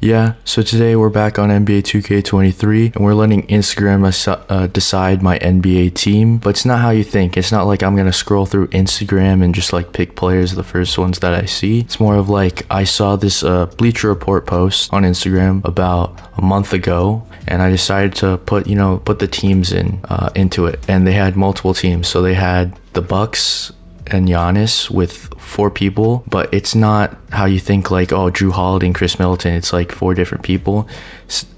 Yeah, so today we're back on NBA 2K23 and we're letting Instagram decide my NBA team, but it's not how you think. It's not like I'm gonna scroll through Instagram and just like pick players, the first ones that I see. It's more of like I saw this Bleacher Report post on Instagram about a month ago, and I decided to put the teams into it, and they had multiple teams. So they had the Bucks and Giannis with 4 people, but it's not how you think, like, oh, Drew Holiday and Chris Middleton. It's like 4 different people.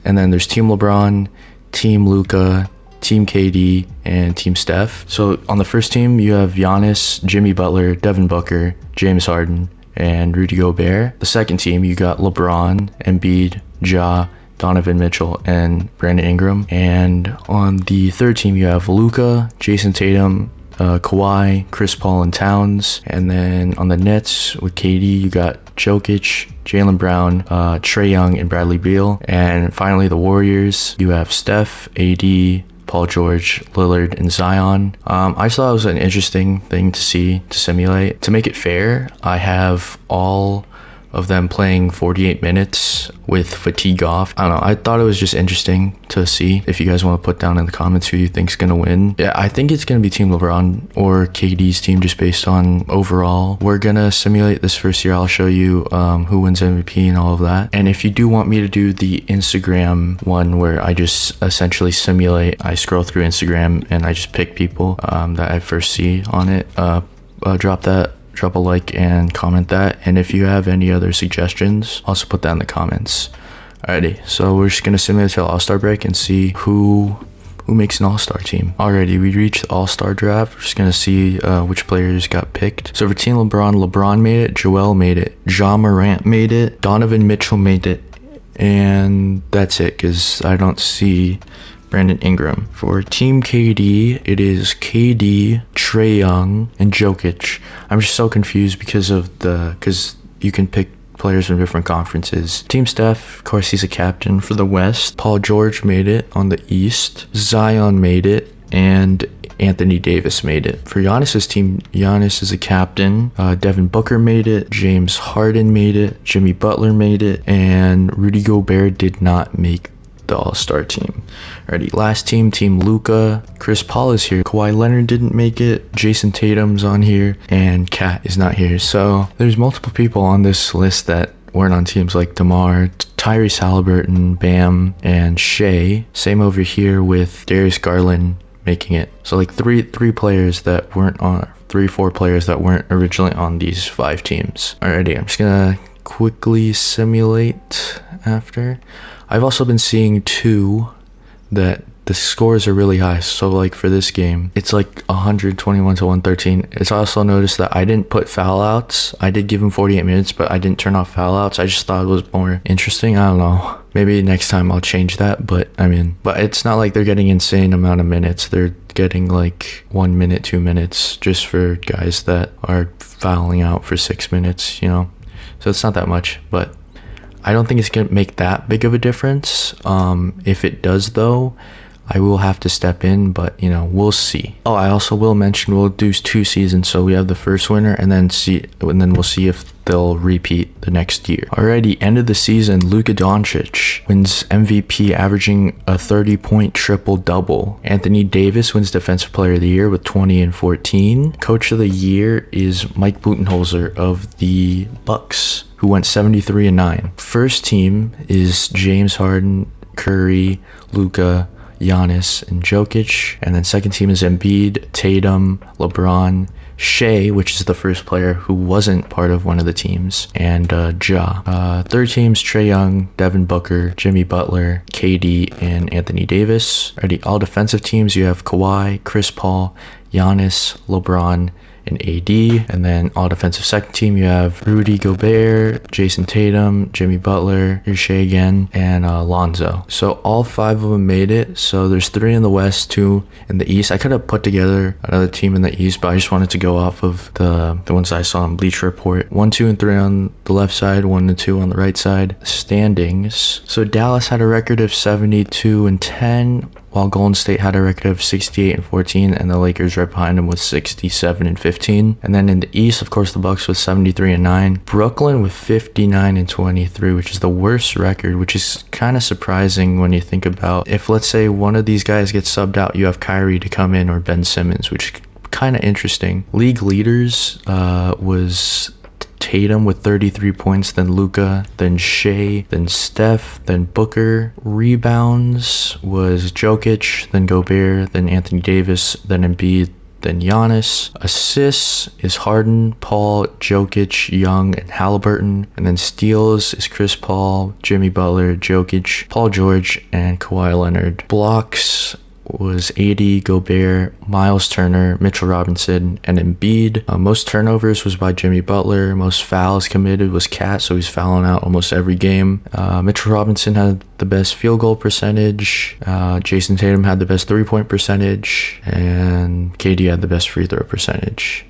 And then there's Team LeBron, Team Luka, Team KD, and Team Steph. So on the first team, you have Giannis, Jimmy Butler, Devin Booker, James Harden, and Rudy Gobert. The second team, you got LeBron, Embiid, Ja, Donovan Mitchell, and Brandon Ingram. And on the third team, you have Luka, Jason Tatum, Kawhi, Chris Paul, and Towns. And then on the Nets with KD, you got Jokic, Jaylen Brown, Trae Young, and Bradley Beal. And finally, the Warriors, you have Steph, AD, Paul George, Lillard, and Zion. I thought it was an interesting thing to see, to simulate. To make it fair, I have all of them playing 48 minutes with fatigue off. I don't know, I thought it was just interesting to see. If you guys want to put down in the comments who you think's gonna win. Yeah, I think it's gonna be Team LeBron or KD's team, just based on overall. We're gonna simulate this first year. I'll show you who wins MVP and all of that. And if you do want me to do the Instagram one where I just essentially simulate, I scroll through Instagram and I just pick people that I first see on it, drop a like and comment that. And if you have any other suggestions, also put that in the comments. Alrighty, so we're just gonna simulate till All-Star break and see who makes an All-Star team. Alrighty, we reached the All-Star draft. We're just gonna see which players got picked. So for Team LeBron made it, Joel made it, Ja Morant made it, Donovan Mitchell made it, and that's it, because I don't see Brandon Ingram. For Team KD, it is KD, Trae Young, and Jokic. I'm just so confused because you can pick players from different conferences. Team Steph, of course, he's a captain for the West. Paul George made it on the East. Zion made it, and Anthony Davis made it. For Giannis's team, Giannis is a captain. Devin Booker made it. James Harden made it. Jimmy Butler made it, and Rudy Gobert did not make the All-Star team. Alrighty, last team, Team Luka. Chris Paul is here. Kawhi Leonard didn't make it. Jason Tatum's on here, and Kat is not here. So there's multiple people on this list that weren't on teams, like DeMar, Tyrese Halliburton, Bam, and Shea. Same over here with Darius Garland making it. So like three players that weren't on, 4 players that weren't originally on these 5 teams. Alrighty, I'm just gonna quickly simulate after. I've also been seeing too that the scores are really high. So like for this game, it's like 121 to 113. It's also noticed that I didn't put foul outs. I did give him 48 minutes, but I didn't turn off foul outs. I just thought it was more interesting. I don't know. Maybe next time I'll change that. But it's not like they're getting insane amount of minutes. They're getting like 1 minute, 2 minutes just for guys that are fouling out for 6 minutes, you know. So it's not that much, but I don't think it's going to make that big of a difference. If it does, though, I will have to step in, but, you know, we'll see. Oh, I also will mention we'll do 2 seasons, so we have the first winner, and then we'll see if they'll repeat the next year. Alrighty, end of the season, Luka Doncic wins MVP, averaging a 30-point triple-double. Anthony Davis wins Defensive Player of the Year with 20 and 14. Coach of the Year is Mike Budenholzer of the Bucks, who went 73 and 9. First team is James Harden, Curry, Luka, Giannis, and Jokic. And then second team is Embiid, Tatum, LeBron, Shea, which is the first player who wasn't part of one of the teams, and Ja. Third team's Trae Young, Devin Booker, Jimmy Butler, KD, and Anthony Davis. Already, all defensive teams, you have Kawhi, Chris Paul, Giannis, LeBron, and AD. And then all defensive second team, you have Rudy Gobert, Jason Tatum, Jimmy Butler, here's Shea again, and Lonzo. So all 5 of them made it. So there's 3 in the West, 2 in the East. I could have put together another team in the East, but I just wanted to go off of the ones I saw on Bleacher Report. 1, 2, and 3 on the left side, 1 and 2 on the right side. Standings. So Dallas had a record of 72 and 10. while Golden State had a record of 68-14, and the Lakers right behind them with 67-15. And then in the East, of course, the Bucks with 73-9, Brooklyn with 59-23, which is the worst record, which is kind of surprising when you think about if, let's say, one of these guys gets subbed out, you have Kyrie to come in or Ben Simmons, which is kind of interesting. League leaders was Tatum with 33 points, then Luka, then Shea, then Steph, then Booker. Rebounds was Jokic, then Gobert, then Anthony Davis, then Embiid, then Giannis. Assists is Harden, Paul, Jokic, Young, and Halliburton. And then steals is Chris Paul, Jimmy Butler, Jokic, Paul George, and Kawhi Leonard. Blocks was AD, Gobert, Miles Turner, Mitchell Robinson, and Embiid. Most turnovers was by Jimmy Butler. Most fouls committed was Cat, so he's fouling out almost every game. Mitchell Robinson had the best field goal percentage. Jason Tatum had the best three-point percentage, and KD had the best free throw percentage.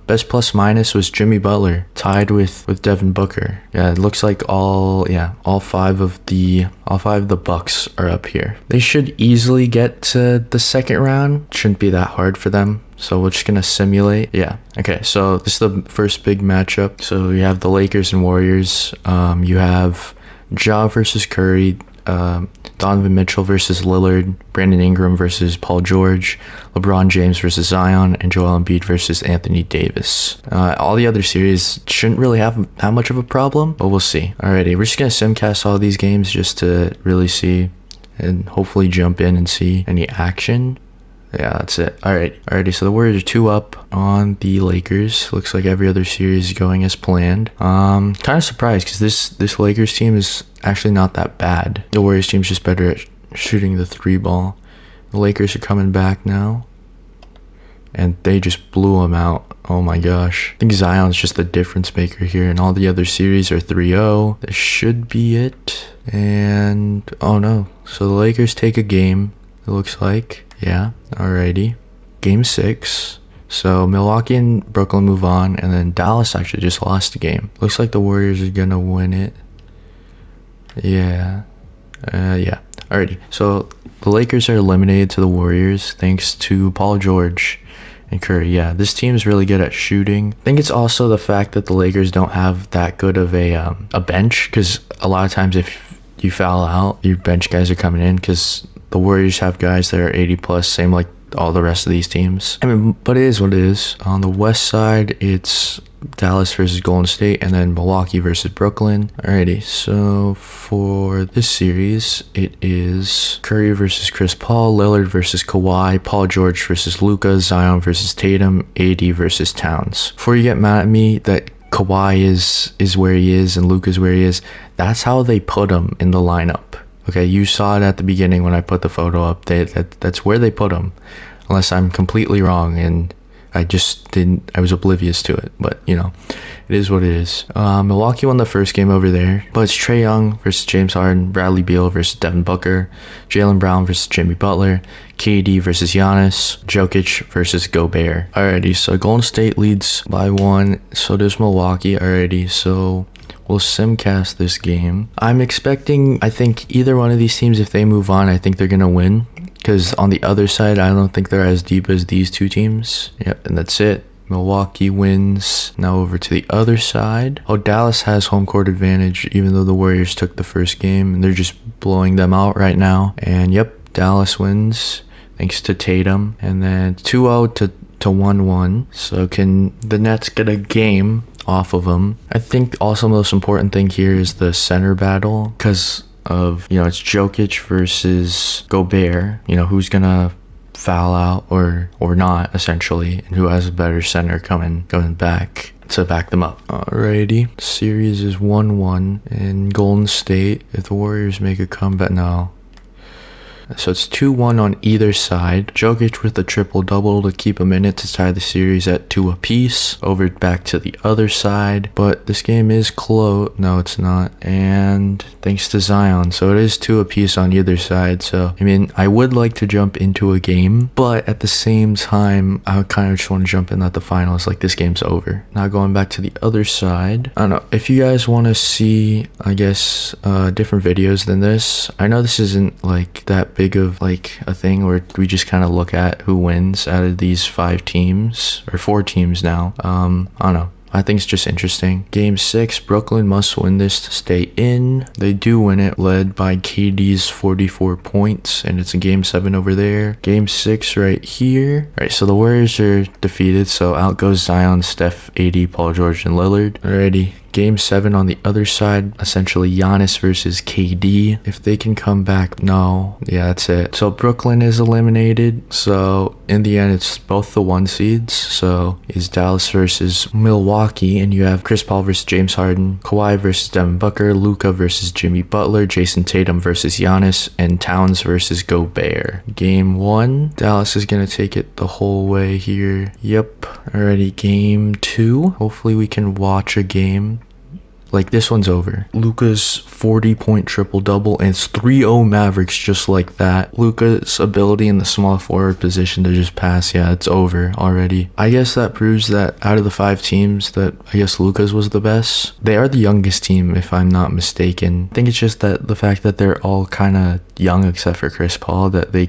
Best plus minus was Jimmy Butler, tied with Devin Booker. Yeah, it looks like all five of the Bucks are up here. They should easily get to the second round. Shouldn't be that hard for them. So we're just gonna simulate. Yeah. Okay. So this is the first big matchup. So you have the Lakers and Warriors. You have Ja versus Curry. Donovan Mitchell versus Lillard, Brandon Ingram versus Paul George, LeBron James versus Zion, and Joel Embiid versus Anthony Davis. All the other series shouldn't really have that much of a problem, but we'll see. Alrighty, we're just going to simcast all these games just to really see and hopefully jump in and see any action. Yeah, that's it. Alrighty, so the Warriors are 2 up on the Lakers. Looks like every other series is going as planned. Kind of surprised because this Lakers team is actually not that bad. The Warriors team's just better at shooting the 3-ball. The Lakers are coming back now, and they just blew them out. Oh my gosh. I think Zion's just the difference maker here, and all the other series are 3-0. This should be it. And, oh no. So the Lakers take a game, it looks like. Yeah, alrighty. Game 6. So Milwaukee and Brooklyn move on, and then Dallas actually just lost the game. Looks like the Warriors are gonna win it. Yeah. Alrighty. So the Lakers are eliminated to the Warriors thanks to Paul George and Curry. Yeah, this team is really good at shooting. I think it's also the fact that the Lakers don't have that good of a bench, because a lot of times if you foul out, your bench guys are coming in, because the Warriors have guys that are 80 plus, same like all the rest of these teams. I mean, but it is what it is. On the west side, it's Dallas versus Golden State, and then Milwaukee versus Brooklyn. Alrighty, so for this series, it is Curry versus Chris Paul, Lillard versus Kawhi, Paul George versus Luka, Zion versus Tatum, AD versus Towns. Before you get mad at me that Kawhi is where he is and Luka's where he is, that's how they put him in the lineup. Okay, you saw it at the beginning when I put the photo up. That's where they put him, unless I'm completely wrong and I was oblivious to it. But, you know, it is what it is. Milwaukee won the first game over there, but it's Trae Young versus James Harden, Bradley Beal versus Devin Booker, Jaylen Brown versus Jimmy Butler, KD versus Giannis, Jokic versus Gobert. Alrighty, so Golden State leads by 1, so does Milwaukee. Alrighty, so we'll simcast this game. I'm expecting, I think either one of these teams, if they move on, I think they're going to win. Because on the other side, I don't think they're as deep as these two teams. Yep, and that's it. Milwaukee wins. Now over to the other side. Oh, Dallas has home court advantage, even though the Warriors took the first game, and they're just blowing them out right now. And yep, Dallas wins thanks to Tatum. And then 2-0 to 1-1. So can the Nets get a game off of them? I think also the most important thing here is the center battle, because of, you know, it's Jokic versus Gobert, you know, who's gonna foul out or not, essentially, and who has a better center coming back to back them up. Alrighty, series is 1-1 in Golden State. If the Warriors make a comeback, no. So it's 2-1 on either side. Jokic with a triple-double to keep him in it to tie the series at 2 apiece. Over back to the other side. But this game is close. No, it's not. And thanks to Zion. So it is 2 apiece on either side. So, I mean, I would like to jump into a game. But at the same time, I kind of just want to jump in at the finals. Like, this game's over. Now going back to the other side. I don't know. If you guys want to see, I guess, different videos than this. I know this isn't, like, that big of like a thing where we just kind of look at who wins out of these 5 teams or 4 teams now. I don't know. I think it's just interesting. Game 6, Brooklyn must win this to stay in. They do win it, led by KD's 44 points, and it's a Game 7 over there. Game 6 right here. All right, so the Warriors are defeated, so out goes Zion, Steph, AD, Paul George, and Lillard. Alrighty. Game 7 on the other side, essentially Giannis versus KD. If they can come back, no. Yeah, that's it. So Brooklyn is eliminated. So in the end, it's both the 1 seeds. So it's Dallas versus Milwaukee, and you have Chris Paul versus James Harden, Kawhi versus Devin Booker, Luka versus Jimmy Butler, Jason Tatum versus Giannis, and Towns versus Gobert. Game 1, Dallas is going to take it the whole way here. Yep. Alrighty, game 2. Hopefully we can watch a game. Like, this one's over. Luka's 40-point triple-double, and it's 3-0 Mavericks just like that. Luka's ability in the small forward position to just pass, yeah, it's over already. I guess that proves that out of the 5 teams that I guess Luka's was the best. They are the youngest team, if I'm not mistaken. I think it's just that the fact that they're all kind of young except for Chris Paul, that they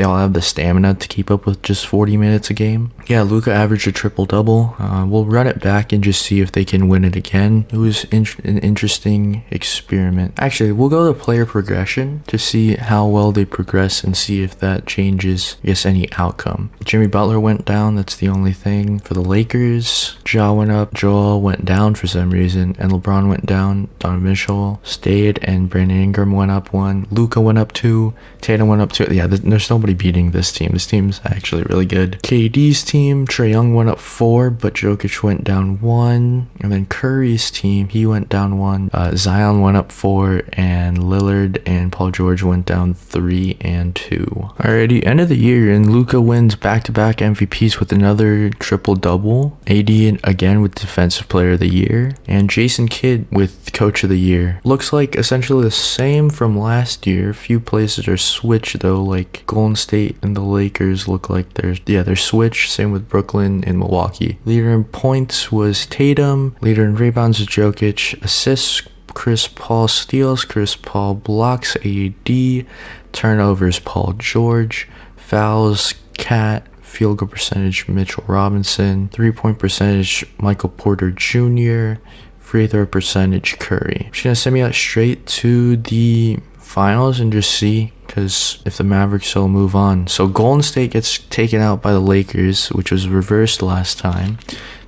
all have the stamina to keep up with just 40 minutes a game. Yeah, Luka averaged a triple-double. We'll run it back and just see if they can win it again. It was an interesting experiment. Actually, we'll go to player progression to see how well they progress and see if that changes, I guess, any outcome. Jimmy Butler went down. That's the only thing. For the Lakers, Ja went up. Joel went down for some reason, and LeBron went down. Donovan Mitchell stayed, and Brandon Ingram went up 1. Luka went up 2. Tatum went up 2. Yeah, there's nobody beating this team. This team's actually really good. KD's team, Trae Young went up 4, but Jokic went down 1. And then Curry's team, he went down 1. Zion went up 4, and Lillard and Paul George went down 3 and 2. Alrighty, end of the year, and Luka wins back-to-back MVPs with another triple-double. AD again with Defensive Player of the Year, and Jason Kidd with Coach of the Year. Looks like essentially the same from last year. A few places are switched though, like Golden State and the Lakers look like they're switched. Same with Brooklyn and Milwaukee. Leader in points was Tatum. Leader in rebounds was Jokic. Assists, Chris Paul. Steals, Chris Paul. Blocks, AD. Turnovers, Paul George. Fouls, Cat. Field goal percentage, Mitchell Robinson. 3-point percentage, Michael Porter Jr. Free throw percentage, Curry. I'm just gonna send me out straight to the finals and just see, because if the Mavericks will move on. So Golden State gets taken out by the Lakers, which was reversed last time.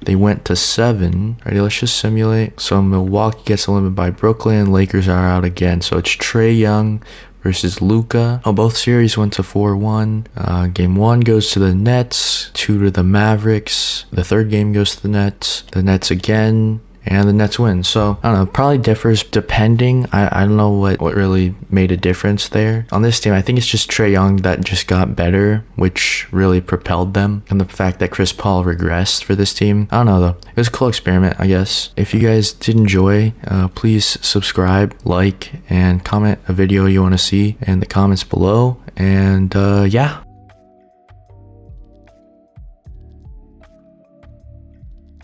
They went to 7. Alrighty, let's just simulate. So Milwaukee gets eliminated by Brooklyn. Lakers are out again. So it's Trae Young versus Luka. Oh, both series went to 4-1. Game 1 goes to the Nets, 2 to the Mavericks. The third game goes to the Nets again, and the Nets win. So I don't know, probably differs depending. I don't know what really made a difference there. On this team, I think it's just Trae Young that just got better, which really propelled them. And the fact that Chris Paul regressed for this team, I don't know though. It was a cool experiment, I guess. If you guys did enjoy, please subscribe, like, and comment a video you want to see in the comments below. And yeah.